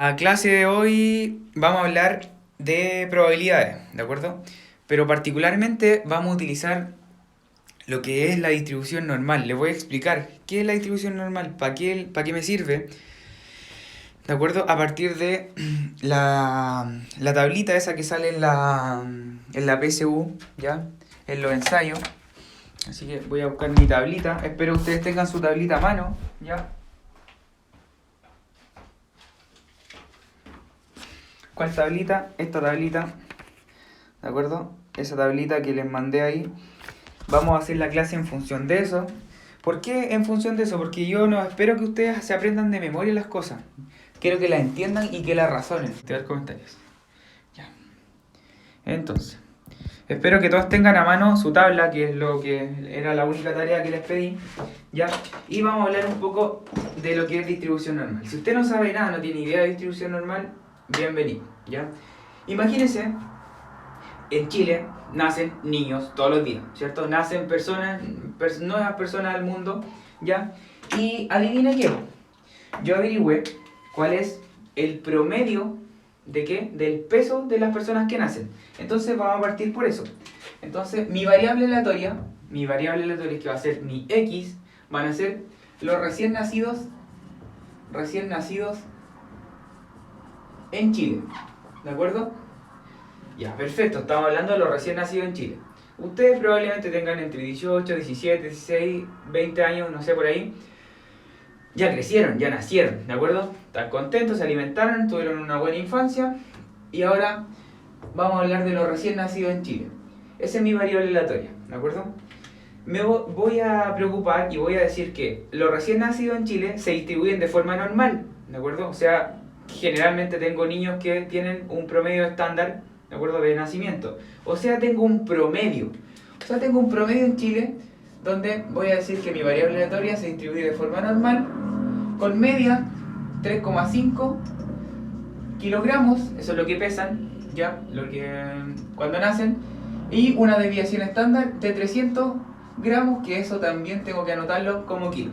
La clase de hoy vamos a hablar de probabilidades, ¿de acuerdo? Pero particularmente vamos a utilizar lo que es la distribución normal. Les voy a explicar qué es la distribución normal, para qué me sirve, ¿de acuerdo? A partir de la tablita esa que sale en la PSU, ¿ya? En los ensayos. Así que voy a buscar mi tablita. Espero que ustedes tengan su tablita a mano, ¿ya? ¿Cuál tablita? Esta tablita, ¿de acuerdo? Esa tablita que les mandé ahí. Vamos a hacer la clase en función de eso. ¿Por qué en función de eso? Porque yo no espero que ustedes se aprendan de memoria las cosas. Quiero que las entiendan y que las razonen. Te voy a dar comentarios. Ya. Entonces, espero que todos tengan a mano su tabla, que es lo que era la única tarea que les pedí. ¿Ya? Y vamos a hablar un poco de lo que es distribución normal. Si usted no sabe nada, no tiene idea de distribución normal, bienvenido. ¿Ya? Imagínense, en Chile nacen niños todos los días, ¿cierto? Nacen nuevas personas al mundo, ¿ya? Y adivina qué, yo averigüé cuál es el promedio de qué, del peso de las personas que nacen. Entonces vamos a partir por eso. Entonces mi variable aleatoria que va a ser mi X, van a ser los recién nacidos en Chile, ¿de acuerdo? Ya, perfecto, estamos hablando de los recién nacidos en Chile. Ustedes probablemente tengan entre 18, 17, 16, 20 años, no sé, por ahí. Ya crecieron, ya nacieron, ¿de acuerdo? Están contentos, se alimentaron, tuvieron una buena infancia. Y ahora vamos a hablar de los recién nacidos en Chile. Esa es mi variable aleatoria, ¿de acuerdo? Me voy a preocupar y voy a decir que los recién nacidos en Chile se distribuyen de forma normal, ¿de acuerdo? O sea, generalmente tengo niños que tienen un promedio estándar, ¿de acuerdo? De nacimiento. O sea, tengo un promedio. O sea, tengo un promedio en Chile donde voy a decir que mi variable aleatoria se distribuye de forma normal con media 3,5 kilogramos, eso es lo que pesan, ya, lo que cuando nacen, y una desviación estándar de 300 gramos, que eso también tengo que anotarlo como kilo.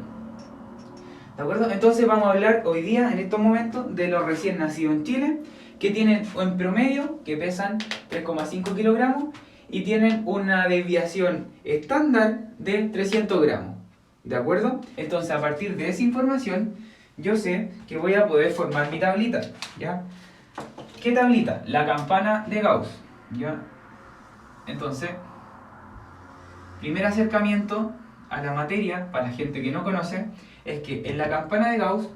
¿De acuerdo? Entonces vamos a hablar hoy día, en estos momentos, de los recién nacidos en Chile, que tienen en promedio, que pesan 3,5 kilogramos, y tienen una desviación estándar de 300 gramos. ¿De acuerdo? Entonces a partir de esa información, yo sé que voy a poder formar mi tablita, ¿ya? ¿Qué tablita? La campana de Gauss, ¿ya? Entonces, primer acercamiento a la materia, para la gente que no conoce, es que en la campana de Gauss,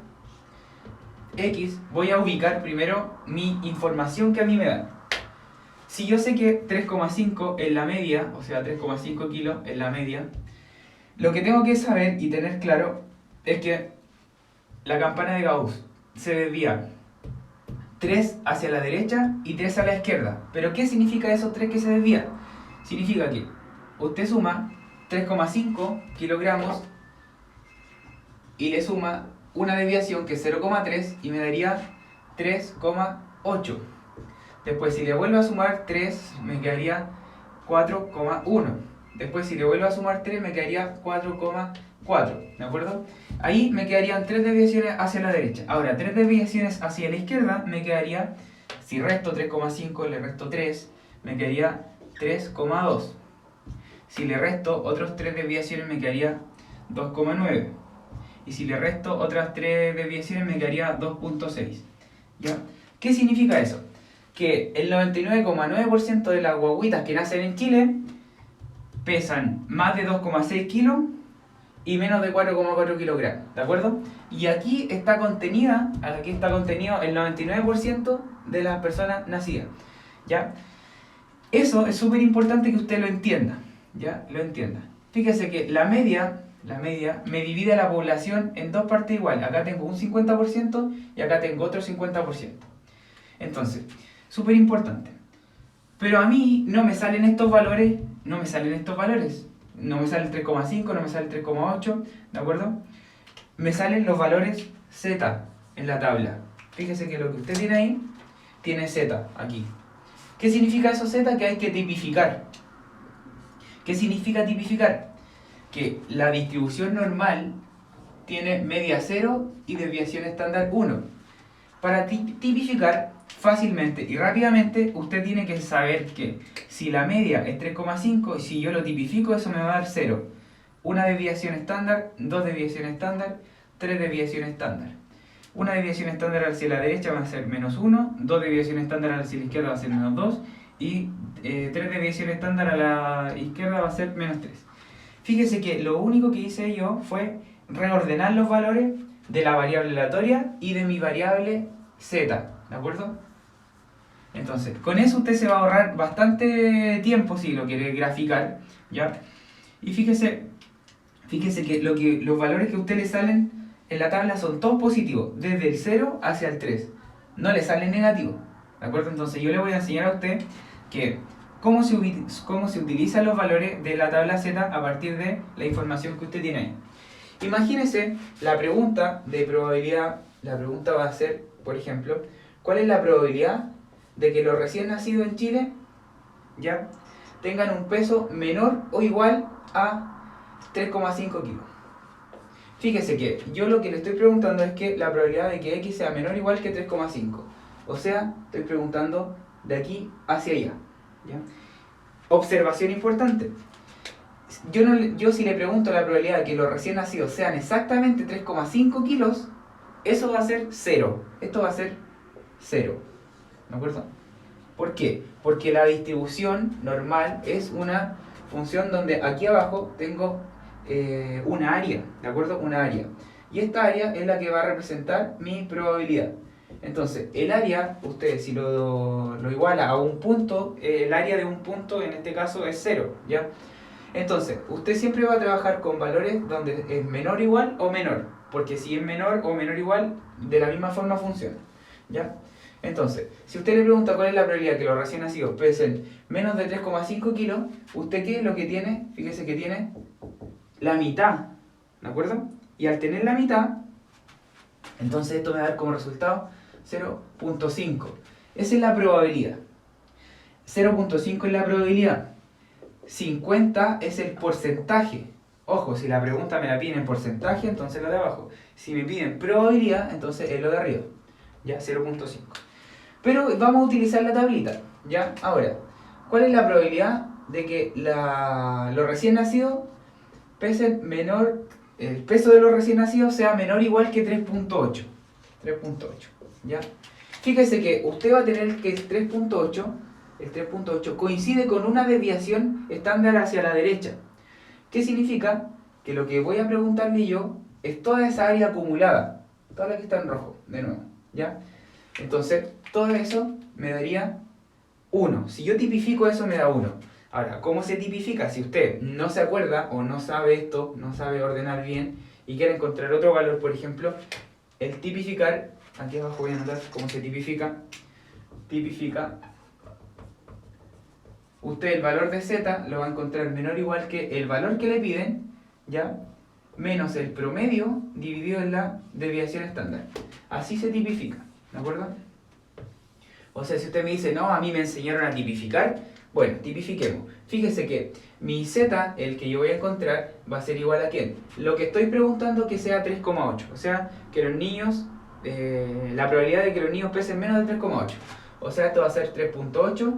X, voy a ubicar primero mi información que a mí me dan. Si yo sé que 3,5 es la media, o sea 3,5 kilos es la media, lo que tengo que saber y tener claro es que la campana de Gauss se desvía 3 hacia la derecha y 3 a la izquierda. ¿Pero qué significa esos 3 que se desvían? Significa que usted suma 3,5 kilogramos y le suma una desviación que es 0,3 y me daría 3,8. Después si le vuelvo a sumar 3 me quedaría 4,1. Después si le vuelvo a sumar 3 me quedaría 4,4. ¿De acuerdo? Ahí me quedarían 3 desviaciones hacia la derecha. Ahora 3 desviaciones hacia la izquierda me quedaría, si resto 3,5 le resto 3, me quedaría 3,2. Si le resto otros 3 desviaciones me quedaría 2,9. Y si le resto otras 3 desviaciones me quedaría 2,6. ¿Ya? ¿Qué significa eso? Que el 99,9% de las guaguitas que nacen en Chile pesan más de 2,6 kilos y menos de 4,4 kilogramos, ¿de acuerdo? Y aquí está contenido el 99% de las personas nacidas, ¿ya? Eso es súper importante que usted lo entienda, ¿ya? Lo entienda. Fíjese que la media me divide la población en dos partes iguales. Acá tengo un 50% y acá tengo otro 50%. Entonces, súper importante. Pero a mí no me salen estos valores, no me sale el 3,5, no me sale el 3,8, ¿de acuerdo? Me salen los valores Z en la tabla. Fíjese que lo que usted tiene ahí, tiene Z aquí. ¿Qué significa eso Z? Que hay que tipificar. ¿Qué significa tipificar? Que la distribución normal tiene media 0 y desviación estándar 1. Para tipificar fácilmente y rápidamente, usted tiene que saber que si la media es 3,5 y si yo lo tipifico, eso me va a dar 0. Una desviación estándar, dos desviaciones estándar, tres desviaciones estándar. Una desviación estándar hacia la derecha va a ser menos 1, dos desviaciones estándar hacia la izquierda va a ser menos 2 y tres desviaciones estándar a la izquierda va a ser menos 3. Fíjese que lo único que hice yo fue reordenar los valores de la variable aleatoria y de mi variable z, ¿de acuerdo? Entonces, con eso usted se va a ahorrar bastante tiempo si lo quiere graficar, ¿ya? Y fíjese que los valores que a usted le salen en la tabla son todos positivos, desde el 0 hacia el 3. No le salen negativos, ¿de acuerdo? Entonces yo le voy a enseñar a usted que cómo se utilizan los valores de la tabla Z a partir de la información que usted tiene ahí. Imagínese la pregunta de probabilidad. La pregunta va a ser, por ejemplo, ¿cuál es la probabilidad de que los recién nacidos en Chile ya tengan un peso menor o igual a 3,5 kilos? Fíjese que yo lo que le estoy preguntando es que la probabilidad de que X sea menor o igual que 3,5. O sea, estoy preguntando de aquí hacia allá, ¿ya? Observación importante. Yo si le pregunto la probabilidad de que los recién nacidos sean exactamente 3,5 kilos, eso va a ser 0. Esto va a ser 0. ¿De acuerdo? ¿Por qué? Porque la distribución normal es una función donde aquí abajo tengo una área, ¿de acuerdo? Una área. Y esta área es la que va a representar mi probabilidad. Entonces, el área, usted si lo iguala a un punto, el área de un punto en este caso es 0, ¿ya? Entonces, usted siempre va a trabajar con valores donde es menor igual o menor, porque si es menor o menor igual, de la misma forma funciona, ¿ya? Entonces, si usted le pregunta cuál es la probabilidad que los recién nacidos pesen menos de 3,5 kilos, ¿usted qué es lo que tiene? Fíjese que tiene la mitad, ¿de acuerdo? Y al tener la mitad, entonces esto me va a dar como resultado 0,5. Esa es la probabilidad. 0,5 es la probabilidad. 50 es el porcentaje. Ojo, si la pregunta me la piden en porcentaje, entonces lo de abajo. Si me piden probabilidad, entonces es lo de arriba. Ya, 0,5. Pero vamos a utilizar la tablita. Ya, ahora, ¿cuál es la probabilidad de que los recién nacidos pesen menor, el peso de los recién nacidos sea menor o igual que 3,8? 3,8, ¿ya? Fíjese que usted va a tener que el 3,8 coincide con una desviación estándar hacia la derecha. ¿Qué significa? Que lo que voy a preguntarle yo es toda esa área acumulada, toda la que está en rojo, de nuevo, ¿ya? Entonces, todo eso me daría 1. Si yo tipifico eso, me da 1. Ahora, ¿cómo se tipifica? Si usted no se acuerda o no sabe esto, no sabe ordenar bien y quiere encontrar otro valor, por ejemplo, el tipificar, aquí abajo voy a anotar cómo se tipifica. Tipifica. Usted el valor de z lo va a encontrar menor o igual que el valor que le piden, ¿ya? Menos el promedio dividido en la desviación estándar. Así se tipifica, ¿de acuerdo? O sea, si usted me dice, no, a mí me enseñaron a tipificar, bueno, tipifiquemos. Fíjese que mi z, el que yo voy a encontrar, va a ser igual a ¿quién? Lo que estoy preguntando que sea 3,8. O sea, que los niños, la probabilidad de que los niños pesen menos de 3,8. O sea, esto va a ser 3,8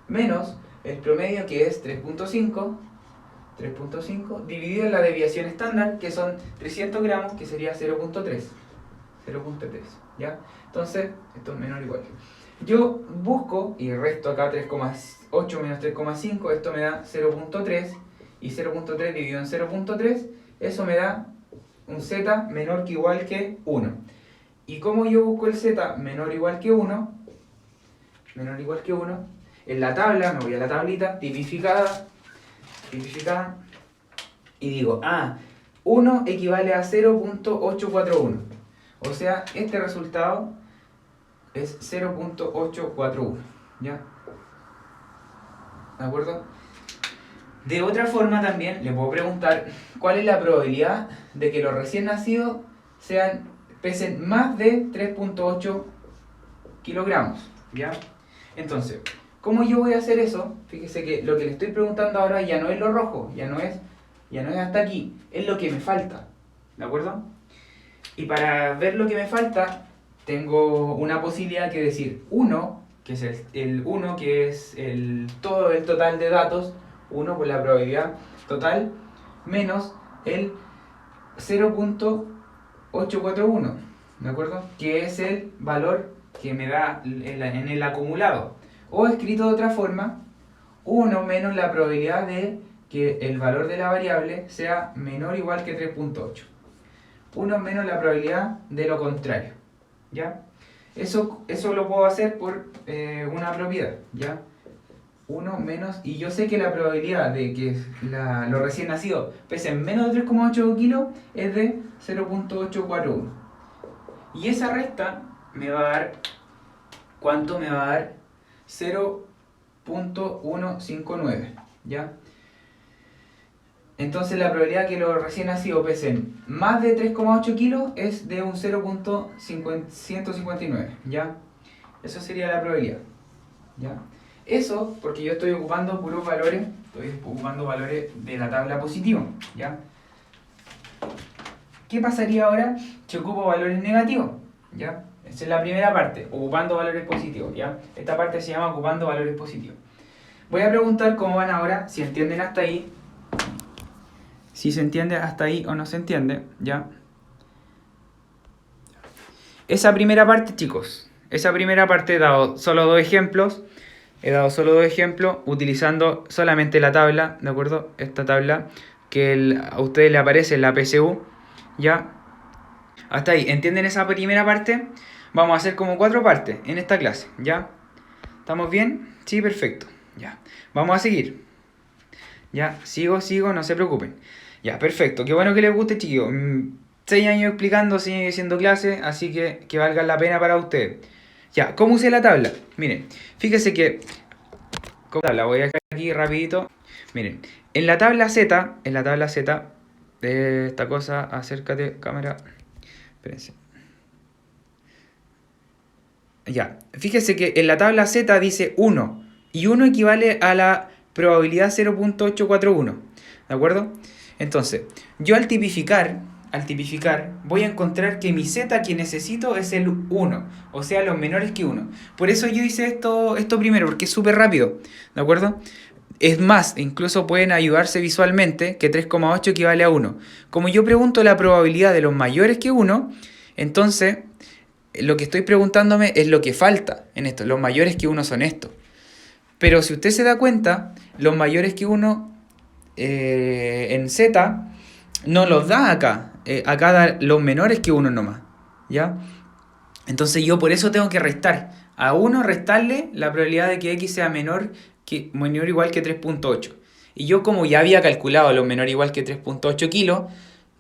menos el promedio que es 3,5 dividido en la desviación estándar, que son 300 gramos, que sería 0,3. 0,3, ¿ya? Entonces, esto es menor o igual. Yo busco y resto acá 3,8 menos 3,5, esto me da 0,3 y 0,3 dividido en 0,3, eso me da un z menor que igual que 1. ¿Y cómo yo busco el z menor o igual que 1? Menor o igual que 1, en la tabla, me voy a la tablita, tipificada, y digo, 1 equivale a 0,841. O sea, este resultado es 0,841, ¿ya? ¿De acuerdo? De otra forma también le puedo preguntar cuál es la probabilidad de que los recién nacidos pesen más de 3,8 kilogramos, ¿ya? Entonces, ¿cómo yo voy a hacer eso? Fíjese que lo que le estoy preguntando ahora ya no es lo rojo, ya no es hasta aquí, es lo que me falta, ¿de acuerdo? Y para ver lo que me falta, tengo una posibilidad que decir 1, que es el 1, que es todo el total de datos, 1 por la probabilidad total, menos el 0.841, ¿de acuerdo? Que es el valor que me da en el acumulado. O escrito de otra forma, 1 menos la probabilidad de que el valor de la variable sea menor o igual que 3.8. 1 menos la probabilidad de lo contrario, ¿ya? Eso lo puedo hacer por una propiedad, ¿ya? 1 menos, y yo sé que la probabilidad de que los recién nacidos pesen menos de 3,8 kilos es de 0.841. Y esa resta me va a dar, ¿cuánto me va a dar? 0.159, ¿ya? Entonces la probabilidad de que los recién nacidos pesen más de 3,8 kilos es de un 0.159, ¿ya? Eso sería la probabilidad, ¿ya? Eso porque yo estoy ocupando puros valores, estoy ocupando valores de la tabla positiva, ¿ya? ¿Qué pasaría ahora si ocupo valores negativos? ¿Ya? Esa es la primera parte, ocupando valores positivos, ¿ya? Esta parte se llama ocupando valores positivos. Voy a preguntar cómo van ahora, si entienden hasta ahí. Si se entiende hasta ahí o no se entiende, ¿ya? Esa primera parte, chicos, esa primera parte he dado solo dos ejemplos. He dado solo dos ejemplos utilizando solamente la tabla, ¿de acuerdo? Esta tabla que a ustedes le aparece en la PSU, ¿ya? Hasta ahí, ¿entienden esa primera parte? Vamos a hacer como 4 partes en esta clase, ¿ya? ¿Estamos bien? Sí, perfecto, ya. Vamos a seguir. Ya, sigo, no se preocupen. Ya, perfecto, qué bueno que les guste, chicos. 6 años explicando, sigue siendo clase, así que valga la pena para ustedes. Ya, ¿cómo usé la tabla? Miren, fíjense que... La voy a dejar aquí rapidito. Miren, en la tabla Z, esta cosa, acércate, cámara. Espérense. Ya, fíjese que en la tabla Z dice 1, y 1 equivale a la probabilidad 0.841, ¿de acuerdo? Entonces, yo al tipificar, voy a encontrar que mi Z que necesito es el 1, o sea, los menores que 1. Por eso yo hice esto primero, porque es súper rápido, ¿de acuerdo? Es más, incluso pueden ayudarse visualmente, que 3,8 equivale a 1. Como yo pregunto la probabilidad de los mayores que 1, entonces lo que estoy preguntándome es lo que falta en esto. Los mayores que 1 son estos. Pero si usted se da cuenta, los mayores que 1 en Z no los da acá. Acá da los menores que 1 nomás, ¿ya? Entonces yo por eso tengo que restar. A 1 restarle la probabilidad de que X sea menor o igual que 3.8. Y yo como ya había calculado lo menor igual que 3.8 kilos,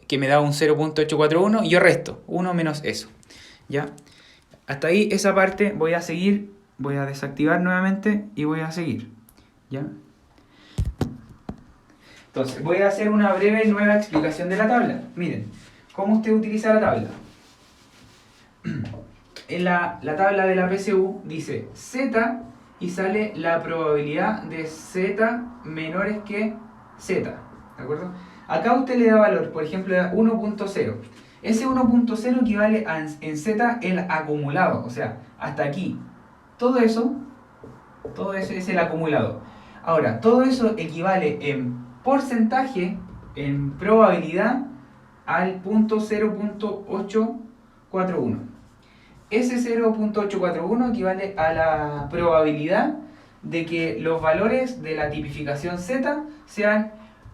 que me da un 0.841, yo resto 1 menos eso, ¿ya? Hasta ahí esa parte voy a seguir, voy a desactivar nuevamente y voy a seguir, ¿ya? Entonces, voy a hacer una breve nueva explicación de la tabla. Miren, ¿cómo usted utiliza la tabla? En la tabla de la PSU dice Z y sale la probabilidad de Z menores que Z, ¿de acuerdo? Acá usted le da valor, por ejemplo, 1.0. Ese 1.0 equivale en Z el acumulado, o sea, hasta aquí. Todo eso es el acumulado. Ahora, todo eso equivale en porcentaje, en probabilidad, al punto 0.841. Ese 0.841 equivale a la probabilidad de que los valores de la tipificación Z sean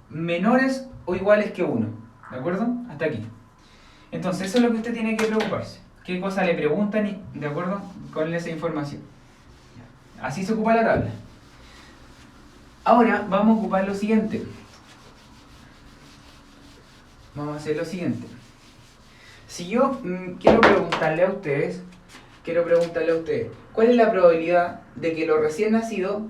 menores o iguales que 1. ¿De acuerdo? Hasta aquí. Entonces eso es lo que usted tiene que preocuparse. ¿Qué cosa le preguntan y de acuerdo con esa información? Así se ocupa la tabla. Ahora vamos a ocupar lo siguiente. Vamos a hacer lo siguiente. Si yo quiero preguntarle a ustedes, ¿cuál es la probabilidad de que los recién nacidos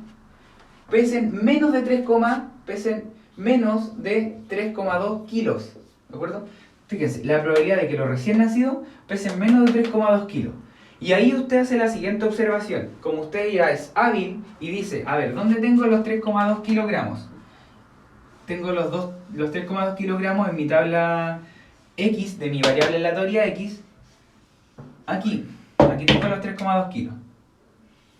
pesen menos de 3,2 kilos? ¿De acuerdo? Fíjense, la probabilidad de que los recién nacidos pesen menos de 3,2 kilos. Y ahí usted hace la siguiente observación. Como usted ya es hábil y dice, a ver, ¿dónde tengo los 3,2 kilogramos? Tengo los 3,2 kilogramos en mi tabla X de mi variable aleatoria X. Aquí. Aquí tengo los 3,2 kilos,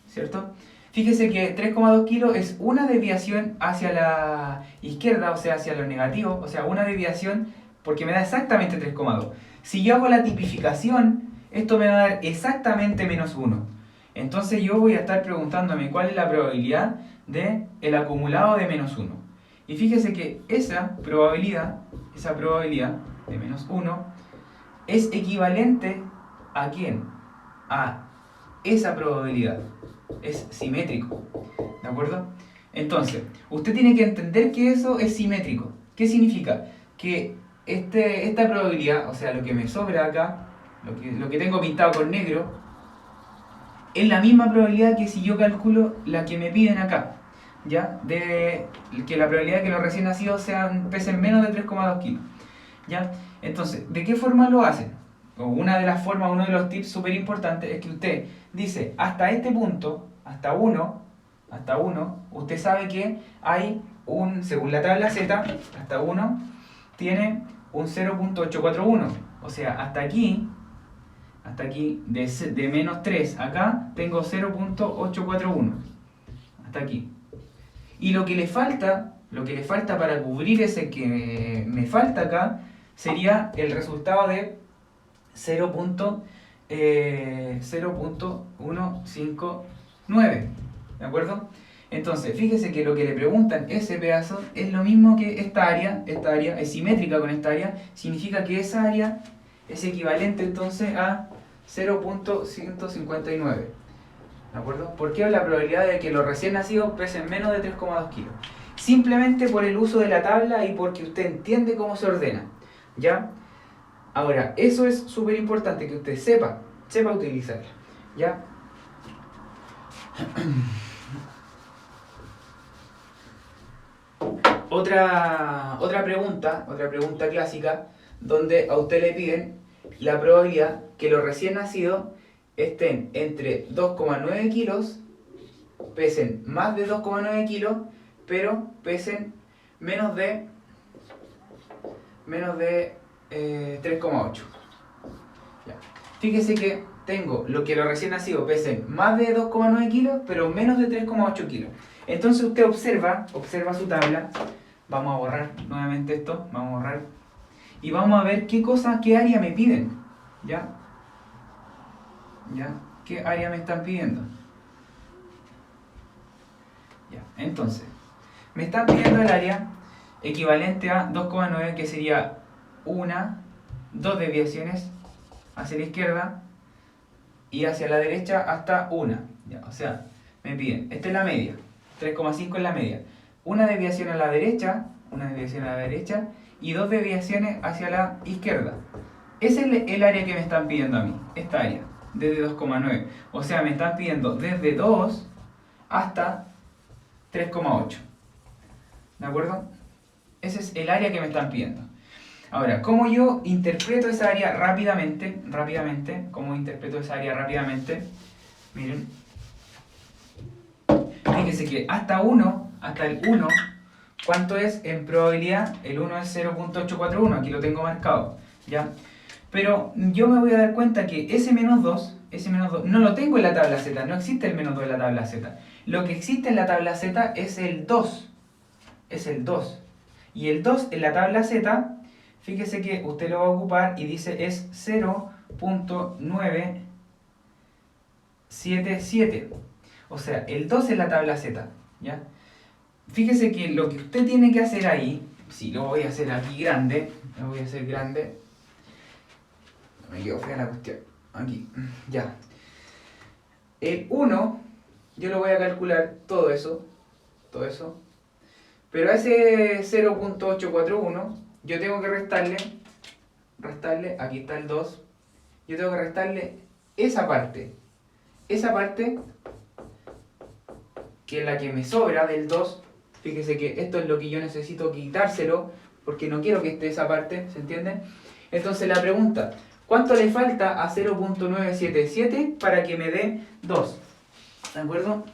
¿cierto? Fíjese que 3,2 kilos es una desviación hacia la izquierda, o sea, hacia lo negativo, o sea, una desviación porque me da exactamente 3,2. Si yo hago la tipificación, esto me va a dar exactamente menos 1. Entonces yo voy a estar preguntándome cuál es la probabilidad del acumulado de menos 1. Y fíjese que esa probabilidad de menos 1 es equivalente ¿a quién? A esa probabilidad. Es simétrico, ¿de acuerdo? Entonces, usted tiene que entender que eso es simétrico. ¿Qué significa? Que esta probabilidad, o sea, lo que me sobra acá, lo que tengo pintado con negro, es la misma probabilidad que si yo calculo la que me piden acá, ¿ya? De que la probabilidad de que los recién nacidos pesen menos de 3,2 kilos, ¿ya? Entonces, ¿de qué forma lo hacen? O una de las formas, uno de los tips súper importantes es que usted dice, hasta este punto, hasta 1, usted sabe que hay según la tabla Z, hasta 1 tiene un 0.841. O sea, hasta aquí, de menos 3, acá tengo 0.841. Hasta aquí. Y lo que le falta para cubrir ese que me falta acá, sería el resultado de 0.159, ¿de acuerdo? Entonces, fíjese que lo que le preguntan ese pedazo es lo mismo que esta área es simétrica con esta área, significa que esa área es equivalente entonces a 0.159, ¿de acuerdo? ¿Por qué la probabilidad de que los recién nacidos pesen menos de 3,2 kilos? Simplemente por el uso de la tabla y porque usted entiende cómo se ordena, ¿ya? Ahora, eso es súper importante que usted sepa utilizarla, ¿ya? Otra pregunta clásica, donde a usted le piden la probabilidad que los recién nacidos estén entre 2,9 kilos, pesen más de 2,9 kilos, pero pesen menos de 3,8. Fíjese que tengo lo que los recién nacidos pesen más de 2,9 kilos, pero menos de 3,8 kilos. Entonces usted observa su tabla. Vamos a borrar nuevamente esto. Vamos a borrar. Y vamos a ver qué área me piden. ¿Ya? ¿Qué área me están pidiendo? Ya, entonces, me están pidiendo el área equivalente a 2,9, que sería dos desviaciones hacia la izquierda y hacia la derecha hasta una. Ya, o sea, me piden, esta es la media, 3,5 es la media. Una desviación a la derecha y dos desviaciones hacia la izquierda. Ese es el área que me están pidiendo a mí, esta área, desde 2,9. O sea, me están pidiendo desde 2 hasta 3,8. ¿De acuerdo? Ese es el área que me están pidiendo. Ahora, ¿cómo yo interpreto esa área rápidamente? ¿Cómo interpreto esa área rápidamente? Miren. Fíjense que hasta el 1, ¿cuánto es en probabilidad? El 1 es 0.841, aquí lo tengo marcado, ¿ya? Pero yo me voy a dar cuenta que ese menos 2 no lo tengo en la tabla Z, no existe el menos 2 en la tabla Z. Lo que existe en la tabla Z es el 2. Y el 2 en la tabla Z, fíjese que usted lo va a ocupar y dice es 0.977. O sea, el 2 en la tabla Z, ¿ya? Fíjese que lo que usted tiene que hacer ahí, si lo voy a hacer aquí grande, lo voy a hacer grande, me quedo fea la cuestión, aquí, ya. El 1, yo lo voy a calcular todo eso, pero a ese 0.841 yo tengo que restarle, aquí está el 2, yo tengo que restarle esa parte que es la que me sobra del 2. Fíjese que esto es lo que yo necesito quitárselo, porque no quiero que esté esa parte, ¿se entiende? Entonces la pregunta, ¿cuánto le falta a 0.977 para que me dé 2? ¿De acuerdo?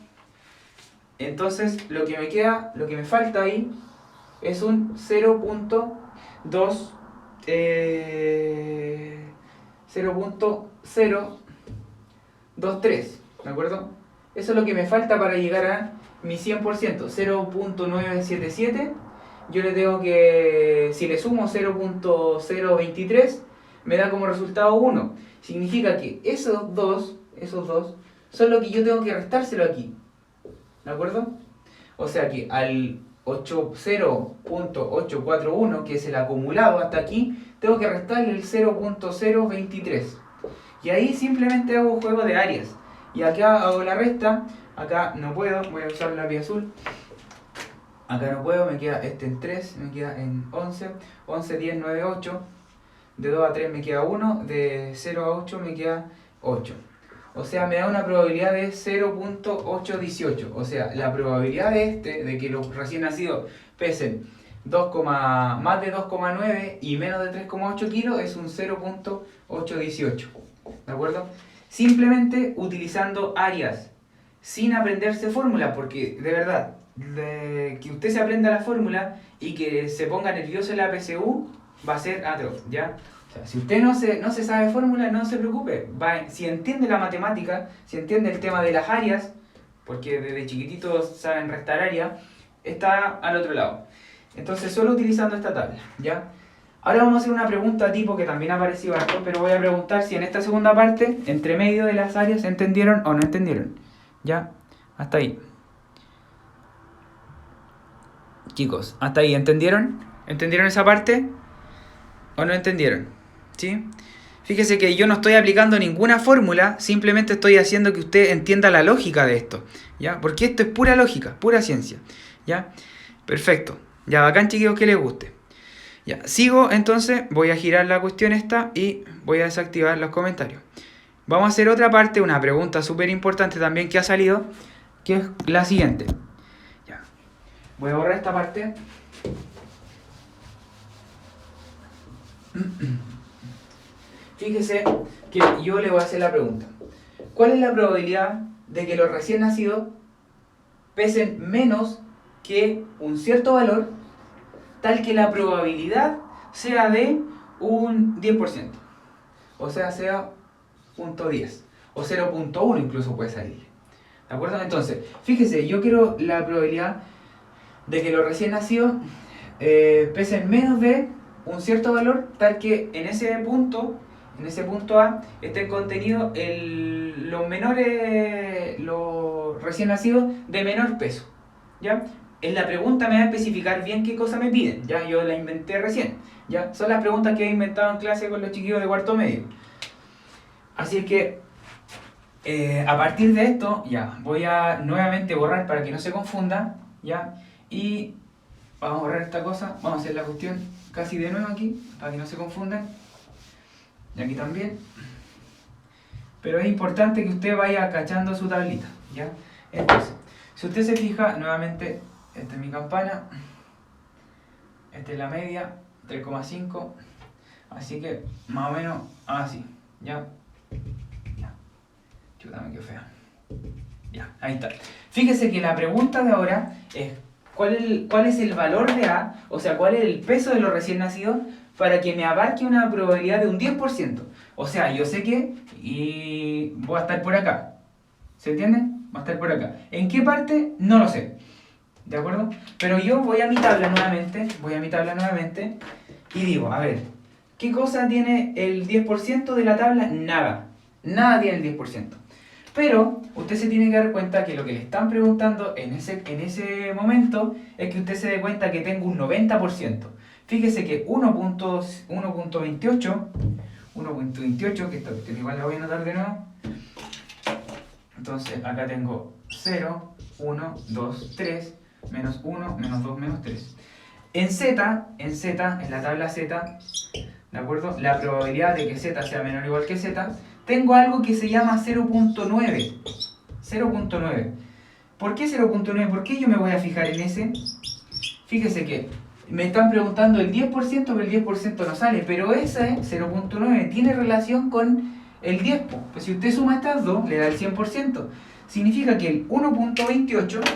Entonces lo que me falta ahí es un 0.0 0.923, ¿de acuerdo? Eso es lo que me falta para llegar a mi 100%, 0.977. Yo le tengo que, si le sumo 0.023, me da como resultado 1. Significa que esos dos son lo que yo tengo que restárselo aquí, ¿de acuerdo? O sea que al 0.841, que es el acumulado hasta aquí, tengo que restarle el 0.023. Y ahí simplemente hago juego de áreas. Y acá hago la resta. Acá no puedo, voy a usar la lápiz azul. Acá no puedo, me queda este en 3, me queda en 11. 11, 10, 9, 8. De 2 a 3 me queda 1. De 0 a 8 me queda 8. O sea, me da una probabilidad de 0.818. O sea, la probabilidad de que los recién nacidos pesen más de 2,9 y menos de 3,8 kilos es un 0.818. ¿De acuerdo? Simplemente utilizando áreas, sin aprenderse fórmulas, porque de verdad, que usted se aprenda la fórmula y que se ponga nervioso en la PSU va a ser atroz, ¿ya? O sea, si usted no se sabe fórmula, no se preocupe. Si entiende la matemática, si entiende el tema de las áreas, porque desde chiquititos saben restar área, está al otro lado. Entonces, solo utilizando esta tabla, ¿ya? Ahora vamos a hacer una pregunta tipo que también ha aparecido acá, pero voy a preguntar si en esta segunda parte, entre medio de las áreas, ¿entendieron o no entendieron? ¿Ya? Hasta ahí. Chicos, hasta ahí, ¿entendieron? ¿Entendieron esa parte? ¿O no entendieron? ¿Sí? Fíjese que yo no estoy aplicando ninguna fórmula, simplemente estoy haciendo que usted entienda la lógica de esto, ¿ya? Porque esto es pura lógica, pura ciencia, ¿ya? Perfecto. Ya, bacán, chiquillos, que les guste. Ya, sigo, entonces, voy a girar la cuestión esta y voy a desactivar los comentarios. Vamos a hacer otra parte, una pregunta súper importante también que ha salido, que es la siguiente. Ya. Voy a borrar esta parte. Fíjese que yo le voy a hacer la pregunta. ¿Cuál es la probabilidad de que los recién nacidos pesen menos que un cierto valor, tal que la probabilidad sea de un 10%? O sea 0.10 o 0.1 incluso puede salir. ¿De acuerdo? Entonces, fíjese, yo quiero la probabilidad de que los recién nacidos pesen menos de un cierto valor, tal que en ese punto A estén contenidos los recién nacidos de menor peso, ¿ya? En la pregunta me va a especificar bien qué cosa me piden, ¿ya? Yo la inventé recién, ¿ya? Son las preguntas que he inventado en clase con los chiquillos de cuarto medio. Así es que, a partir de esto, ya, voy a nuevamente borrar para que no se confunda, ¿ya? Y vamos a borrar esta cosa, vamos a hacer la cuestión casi de nuevo aquí, para que no se confundan. Y aquí también. Pero es importante que usted vaya cachando su tablita, ¿ya? Entonces, si usted se fija, nuevamente, esta es mi campana, esta es la media, 3,5, así que más o menos así, ¿ya? Chuta, me quedó fea. Ya, ahí está. Fíjese que la pregunta de ahora es ¿cuál es el valor de A? O sea, ¿cuál es el peso de los recién nacidos para que me abarque una probabilidad de un 10%? O sea, yo sé que y voy a estar por acá. ¿Se entiende? Va a estar por acá. ¿En qué parte? No lo sé. ¿De acuerdo? Pero yo voy a mi tabla nuevamente y digo, a ver, ¿qué cosa tiene el 10% de la tabla? Nada. Nada tiene el 10%. Pero usted se tiene que dar cuenta que lo que le están preguntando en ese momento es que usted se dé cuenta que tengo un 90%. Fíjese que 1.28, que esto igual la voy a anotar de nuevo. Entonces acá tengo 0, 1, 2, 3, menos 1, menos 2, menos 3. En la tabla Z, ¿de acuerdo? La probabilidad de que Z sea menor o igual que Z, tengo algo que se llama 0.9. 0.9. ¿Por qué 0.9? ¿Por qué yo me voy a fijar en ese? Fíjese que me están preguntando el 10%, pero el 10% no sale. Pero ese 0.9 tiene relación con el 10. Pues si usted suma estas dos, le da el 100%. Significa que el 1.28, chuta,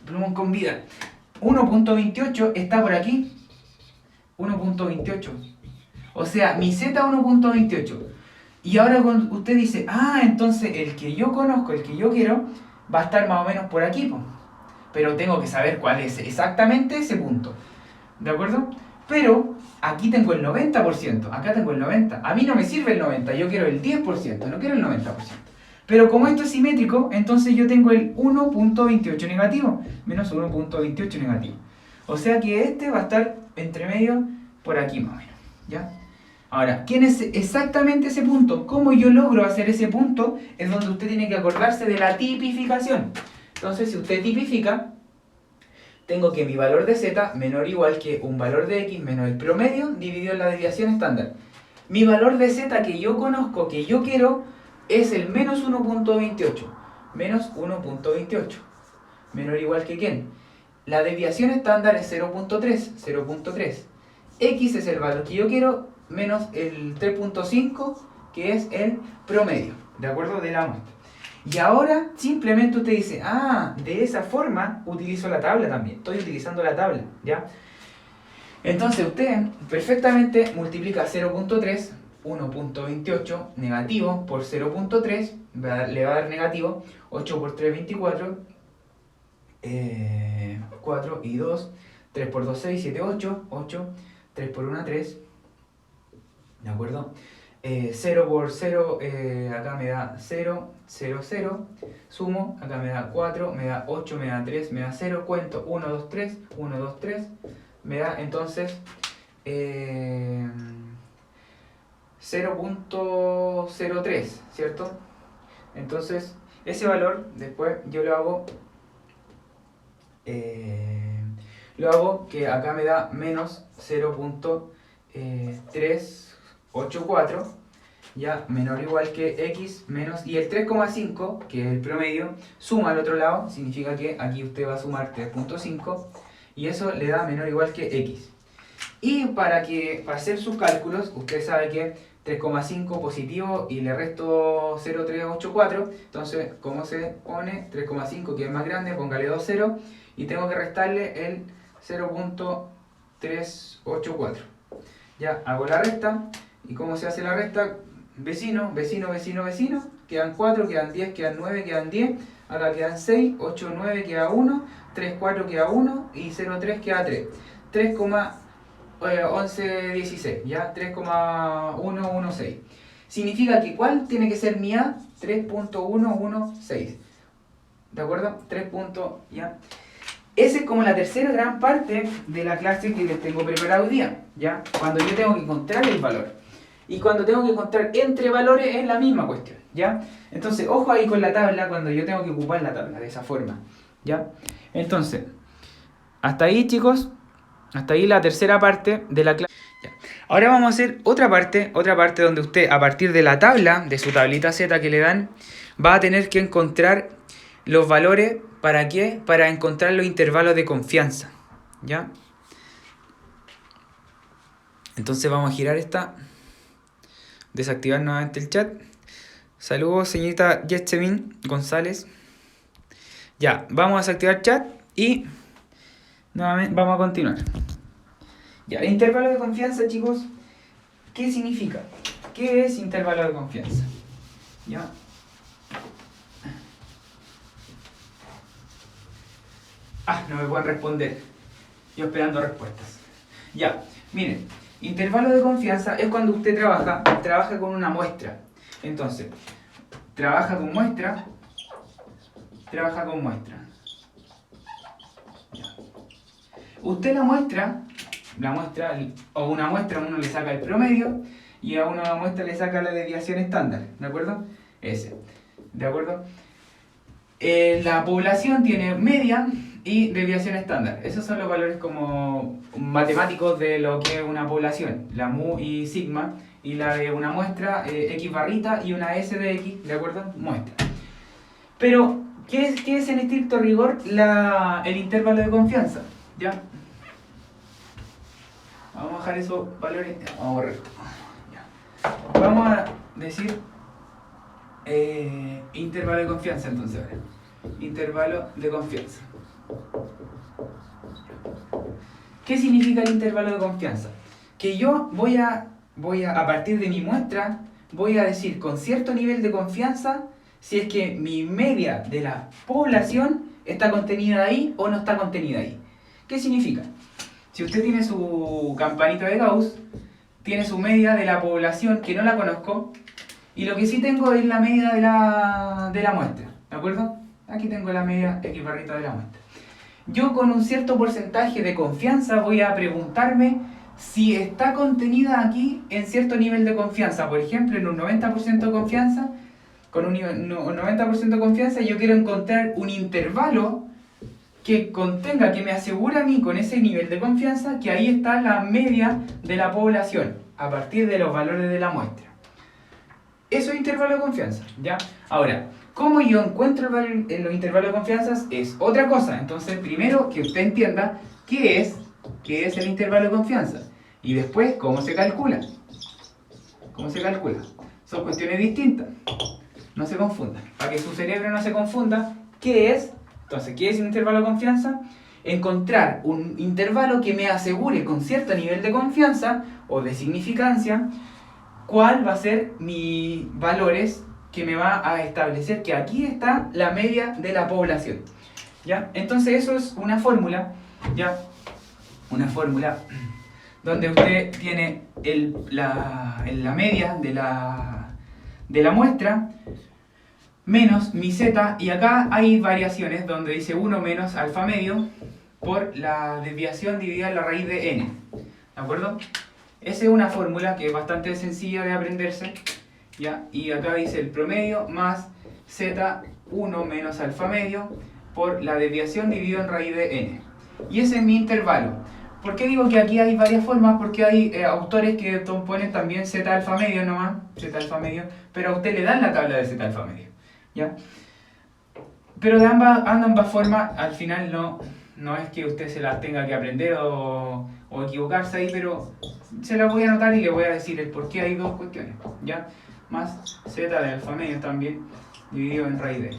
plumón con vida. 1.28 está por aquí. 1.28. O sea, mi Z 1.28. Y ahora usted dice, entonces el que yo conozco, el que yo quiero, va a estar más o menos por aquí, po. Pero tengo que saber cuál es exactamente ese punto. ¿De acuerdo? Pero aquí tengo el 90%, acá tengo el 90%. A mí no me sirve el 90%, yo quiero el 10%, no quiero el 90%. Pero como esto es simétrico, entonces yo tengo el 1.28 negativo, menos 1.28 negativo. O sea que este va a estar entre medio por aquí más o menos, ¿ya? Ahora, ¿quién es exactamente ese punto? ¿Cómo yo logro hacer ese punto? Es donde usted tiene que acordarse de la tipificación. Entonces, si usted tipifica, tengo que mi valor de z menor o igual que un valor de x menos el promedio dividido en la desviación estándar. Mi valor de z que yo conozco, que yo quiero, es el menos 1.28. Menos 1.28. Menor o igual que ¿quién? La desviación estándar es 0.3. 0.3. X es el valor que yo quiero, menos el 3.5, que es el promedio, ¿de acuerdo? De la muestra. Y ahora simplemente usted dice, de esa forma utilizo la tabla también. Estoy utilizando la tabla, ¿ya? Entonces usted perfectamente multiplica 0.3, 1.28 negativo por 0.3, le va a dar negativo, 8 por 3, 24, 4 y 2, 3 por 2, 6, 7, 8, 8, 3 por 1, 3, ¿de acuerdo? 0 por 0, acá me da 0, 0, 0, sumo, acá me da 4, me da 8, me da 3, me da 0, cuento 1, 2, 3, 1, 2, 3, me da entonces 0.03, ¿cierto? Entonces, ese valor después yo lo hago que acá me da menos 0.384, ya menor o igual que x menos, y el 3,5 que es el promedio, suma al otro lado, significa que aquí usted va a sumar 3.5 y eso le da menor o igual que x. Y para hacer sus cálculos, usted sabe que 3,5 positivo y le resto 0,384, entonces ¿cómo se pone? 3,5 que es más grande, póngale 2 ceros y tengo que restarle el 0.384. Ya hago la resta. ¿Y cómo se hace la resta? Vecino, vecino, vecino, vecino. Quedan 4, quedan 10, quedan 9, quedan 10. Acá quedan 6, 8, 9 queda 1, 3, 4 queda 1 y 0,3 queda 3. 3,1116, ¿ya? 3,116. Significa que ¿cuál tiene que ser mi A? 3.116. ¿De acuerdo? 3. ¿Ya? Esa es como la tercera gran parte de la clase que les tengo preparado hoy día, ¿ya? Cuando yo tengo que encontrar el valor. Y cuando tengo que encontrar entre valores es la misma cuestión, ¿ya? Entonces, ojo ahí con la tabla cuando yo tengo que ocupar la tabla de esa forma, ¿ya? Entonces, hasta ahí, chicos, hasta ahí la tercera parte de la clase. Ya. Ahora vamos a hacer otra parte donde usted, a partir de la tabla, de su tablita Z que le dan, va a tener que encontrar los valores. ¿Para qué? Para encontrar los intervalos de confianza, ¿ya? Entonces vamos a girar esta, desactivar nuevamente el chat. Saludos, señorita Yetsemin González. Ya, vamos a desactivar el chat y nuevamente vamos a continuar. Ya, el intervalo de confianza, chicos, ¿qué significa? ¿Qué es intervalo de confianza? ¿Ya? No me pueden responder. Yo esperando respuestas. Ya, miren, intervalo de confianza es cuando usted trabaja con una muestra. Entonces, trabaja con muestra. Ya. Usted la muestra, o una muestra uno le saca el promedio y a una muestra le saca la desviación estándar, ¿de acuerdo? Ese, ¿de acuerdo? La población tiene media y desviación estándar. Esos son los valores como matemáticos de lo que es una población, la mu y sigma, y la de una muestra, x barrita y una s de x, ¿de acuerdo? Muestra. Pero, ¿qué es en estricto rigor el intervalo de confianza? ¿Ya? Vamos a bajar esos valores. Vamos a borrar esto. Ya. Vamos a decir intervalo de confianza entonces ahora. Intervalo de confianza. ¿Qué significa el intervalo de confianza? Que yo voy a a partir de mi muestra, voy a decir con cierto nivel de confianza si es que mi media de la población está contenida ahí o no está contenida ahí. ¿Qué significa? Si usted tiene su campanita de Gauss, tiene su media de la población que no la conozco, y lo que sí tengo es la media de la muestra, ¿de acuerdo? Aquí tengo la media X barrita de la muestra. Yo con un cierto porcentaje de confianza voy a preguntarme si está contenida aquí en cierto nivel de confianza. Por ejemplo, en un 90% de confianza, con un 90% de confianza yo quiero encontrar un intervalo que contenga, que me asegure a mí con ese nivel de confianza que ahí está la media de la población a partir de los valores de la muestra. Eso es intervalo de confianza, ¿ya? Ahora, ¿cómo yo encuentro los intervalos de confianza? Es otra cosa. Entonces, primero que usted entienda qué es el intervalo de confianza y después cómo se calcula. ¿Cómo se calcula? Son cuestiones distintas. No se confundan. Para que su cerebro no se confunda, ¿qué es? Entonces, ¿qué es un intervalo de confianza? Encontrar un intervalo que me asegure con cierto nivel de confianza o de significancia cuál va a ser mis valores que me va a establecer que aquí está la media de la población. ¿Ya? Entonces eso es una fórmula, ¿ya? Una fórmula donde usted tiene la media de la muestra menos mi z, y acá hay variaciones donde dice 1 menos alfa medio por la desviación dividida en la raíz de n. ¿De acuerdo? Esa es una fórmula que es bastante sencilla de aprenderse, ¿ya? Y acá dice el promedio más z1 menos alfa medio por la desviación dividido en raíz de n. Y ese es mi intervalo. ¿Por qué digo que aquí hay varias formas? Porque hay autores que ponen también z alfa medio nomás, z alfa medio, pero a usted le dan la tabla de z alfa medio, ¿ya? Pero de ambas formas, al final no es que usted se las tenga que aprender o equivocarse ahí, pero se las voy a anotar y le voy a decir el por qué hay dos cuestiones, ¿ya? Más z de alfa medio también dividido en raíz de n.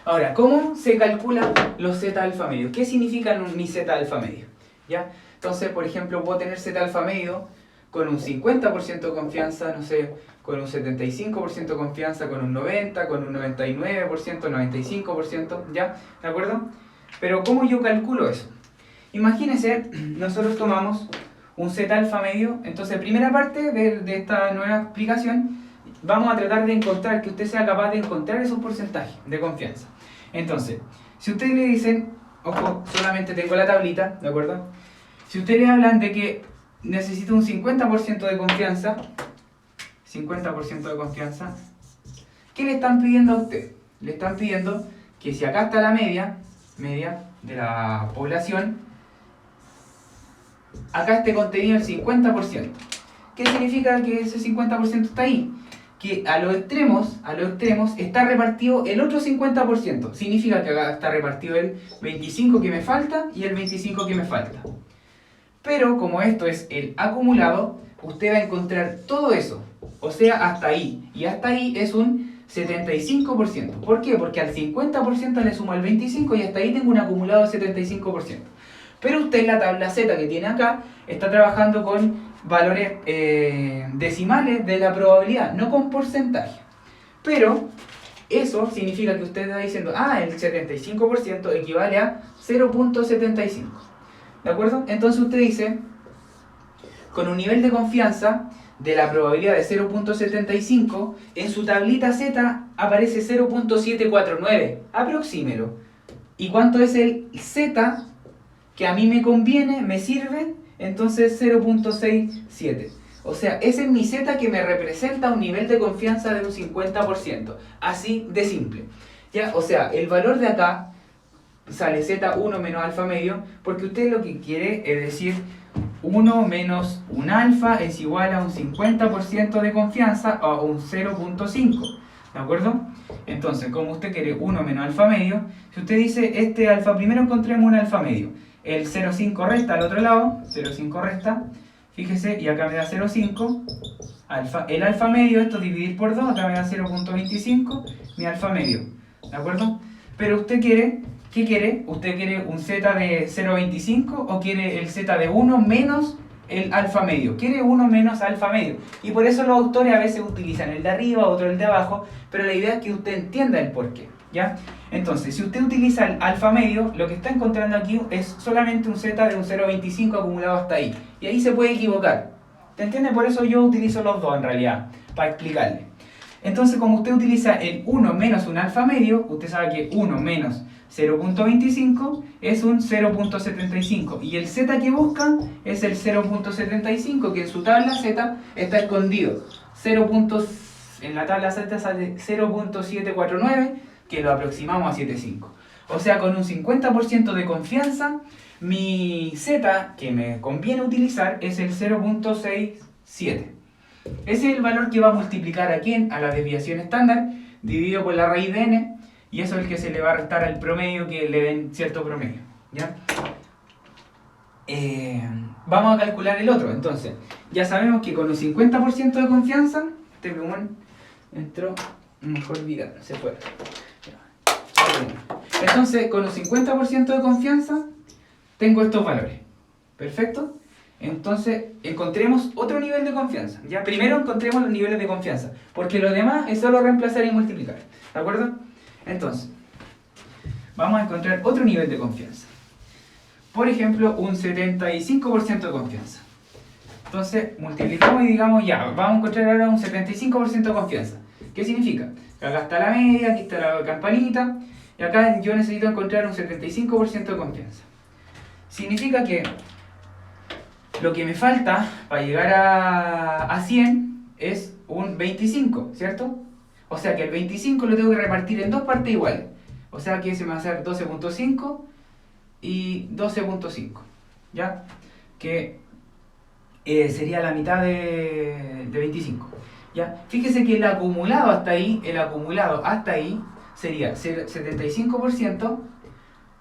Ahora, ¿cómo se calculan los z alfa medio? ¿Qué significan mi z alfa medio? ¿Ya? Entonces, por ejemplo, puedo tener z alfa medio con un 50% de confianza, no sé, con un 75% de confianza, con un 90%, con un 99%, 95%, ¿ya? ¿De acuerdo? Pero ¿cómo yo calculo eso? Imagínense, nosotros tomamos un z alfa medio, entonces primera parte de esta nueva explicación, vamos a tratar de encontrar, que usted sea capaz de encontrar esos porcentajes de confianza. Entonces, si ustedes le dicen, ojo, solamente tengo la tablita, ¿de acuerdo? Si ustedes le hablan de que necesito un 50% de confianza, 50% de confianza, ¿qué le están pidiendo a usted? Le están pidiendo que si acá está la media de la población, acá esté contenido el 50%. ¿Qué significa que ese 50% está ahí? Que a los extremos está repartido el otro 50%. Significa que acá está repartido el 25% que me falta y el 25% que me falta. Pero como esto es el acumulado, usted va a encontrar todo eso. O sea, hasta ahí. Y hasta ahí es un 75%. ¿Por qué? Porque al 50% le sumo el 25% y hasta ahí tengo un acumulado de 75%. Pero usted en la tabla Z que tiene acá está trabajando con valores decimales de la probabilidad, no con porcentaje. Pero eso significa que usted está diciendo, el 75% equivale a 0.75. ¿De acuerdo? Entonces usted dice, con un nivel de confianza de la probabilidad de 0.75, en su tablita Z aparece 0.749. Aproxímelo. ¿Y cuánto es el Z que a mí me conviene, me sirve? Entonces 0.67. O sea, ese es mi Z que me representa un nivel de confianza de un 50%. Así de simple. ¿Ya? O sea, el valor de acá sale Z1 menos alfa medio, porque usted lo que quiere es decir 1 menos un alfa es igual a un 50% de confianza o un 0.5. ¿De acuerdo? Entonces, como usted quiere 1 menos alfa medio, si usted dice este alfa, primero encontremos un alfa medio. El 0,5 resta al otro lado, 0,5 resta, fíjese, y acá me da 0,5. El alfa medio, esto dividir por 2, acá me da 0.25, mi alfa medio. ¿De acuerdo? Pero usted quiere ¿Qué quiere? ¿Usted quiere un z de 0,25 o quiere el z de 1 menos el alfa medio? Quiere 1 menos alfa medio. Y por eso los autores a veces utilizan el de arriba, otro el de abajo, pero la idea es que usted entienda el porqué, ¿ya? Entonces, si usted utiliza el alfa medio, lo que está encontrando aquí es solamente un z de un 0,25 acumulado hasta ahí. Y ahí se puede equivocar. ¿Te entiende? Por eso yo utilizo los dos en realidad, para explicarle. Entonces, como usted utiliza el 1 menos un alfa medio, usted sabe que 1 menos 0,25 es un 0,75 y el z que busca es el 0,75, que en su tabla z está escondido. En la tabla z sale 0,749, que lo aproximamos a 7,5. O sea, con un 50% de confianza, mi z que me conviene utilizar es el 0,67. Ese es el valor que va a multiplicar aquí a la desviación estándar, dividido por la raíz de n, y eso es el que se le va a restar al promedio, que le den cierto promedio, ¿ya? Vamos a calcular el otro. Entonces, ya sabemos que con un 50% de confianza, este plumón entró, mejor vida, se fue. Entonces, con un 50% de confianza, tengo estos valores. ¿Perfecto? Entonces, encontremos otro nivel de confianza. ¿Ya? Primero encontremos los niveles de confianza, porque lo demás es solo reemplazar y multiplicar. ¿De acuerdo? Entonces, vamos a encontrar otro nivel de confianza. Por ejemplo, un 75% de confianza. Entonces, multiplicamos y digamos, ya, vamos a encontrar ahora un 75% de confianza. ¿Qué significa? Acá está la media, aquí está la campanita, y acá yo necesito encontrar un 75% de confianza. Significa que lo que me falta para llegar a 100 es un 25, ¿cierto? O sea que el 25 lo tengo que repartir en dos partes iguales. O sea que se me va a hacer 12,5 y 12,5, ¿ya? Que sería la mitad de 25, ¿ya? Fíjese que el acumulado hasta ahí sería 75%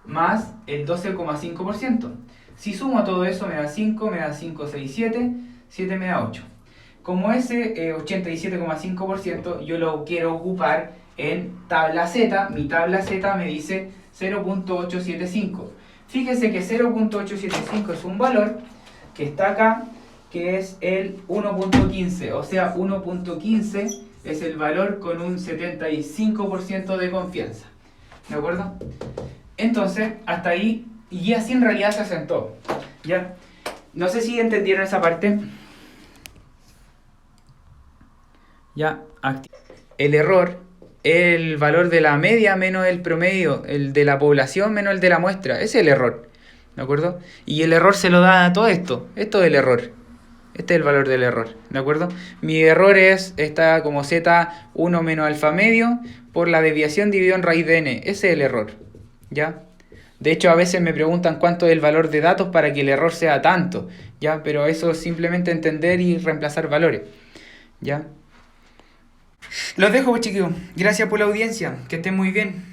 más el 12,5%. Si sumo todo eso me da 5, me da 5, 6, 7, 7 me da 8. Como ese 87,5% yo lo quiero ocupar en tabla Z, mi tabla Z me dice 0,875. Fíjese que 0,875 es un valor que está acá, que es el 1,15. O sea, 1,15 es el valor con un 75% de confianza. ¿De acuerdo? Entonces, hasta ahí, y así en realidad se asentó. ¿Ya? No sé si entendieron esa parte. Ya, el error es el valor de la media menos el promedio, el de la población menos el de la muestra. Ese es el error, ¿de acuerdo? Y el error se lo da a todo esto. Esto es el error. Este es el valor del error, ¿de acuerdo? Mi error está como z1 menos alfa medio por la desviación dividido en raíz de n. Ese es el error, ¿ya? De hecho, a veces me preguntan cuánto es el valor de datos para que el error sea tanto, ¿ya? Pero eso es simplemente entender y reemplazar valores, ¿ya? Los dejo, pues, chiquillos. Gracias por la audiencia. Que estén muy bien.